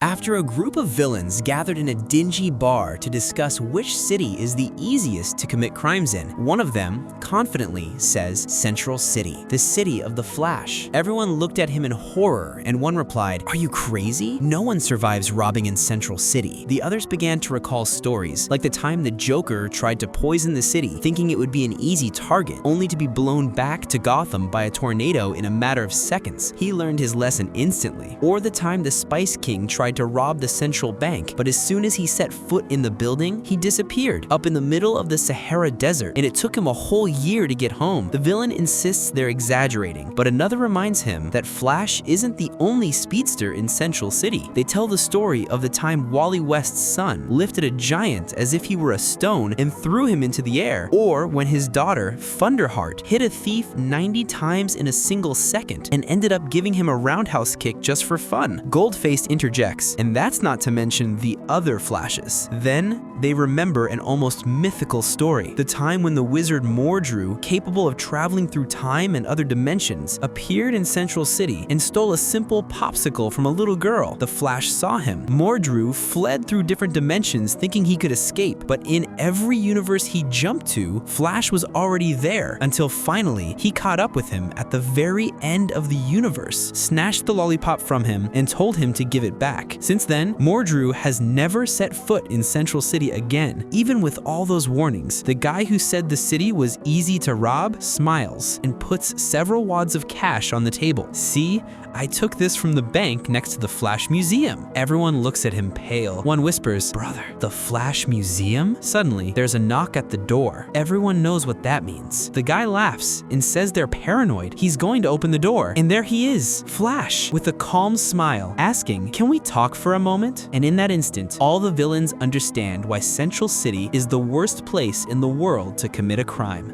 After a group of villains gathered in a dingy bar to discuss which city is the easiest to commit crimes in, one of them confidently says Central City, the city of the Flash. Everyone looked at him in horror, and one replied, "Are you crazy? No one survives robbing in Central City." The others began to recall stories, like the time the Joker tried to poison the city, thinking it would be an easy target, only to be blown back to Gotham by a tornado in a matter of seconds. He learned his lesson instantly. Or the time the Spice King tried to rob the central bank, but as soon as he set foot in the building, he disappeared up in the middle of the Sahara Desert, and it took him a whole year to get home. The villain insists they're exaggerating, but another reminds him that Flash isn't the only speedster in Central City. They tell the story of the time Wally West's son lifted a giant as if he were a stone and threw him into the air, or when his daughter, Thunderheart, hit a thief 90 times in a single second and ended up giving him a roundhouse kick just for fun. Goldface interjects, and that's not to mention the other Flashes. Then they remember an almost mythical story, the time when the wizard Mordru, capable of traveling through time and other dimensions, appeared in Central City and stole a simple popsicle from a little girl. The Flash saw him. Mordru fled through different dimensions thinking he could escape, but in every universe he jumped to, Flash was already there until finally he caught up with him at the very end of the universe, snatched the lollipop from him, and told him to give it back. Since then, Mordru has never set foot in Central City again. Even with all those warnings, the guy who said the city was easy to rob smiles and puts several wads of cash on the table. "See, I took this from the bank next to the Flash Museum." Everyone looks at him pale. One whispers, "Brother, the Flash Museum?" Suddenly, there's a knock at the door. Everyone knows what that means. The guy laughs and says they're paranoid. He's going to open the door, and there he is, Flash, with a calm smile, asking, "Can we talk for a moment?" And in that instant, all the villains understand why Central City is the worst place in the world to commit a crime.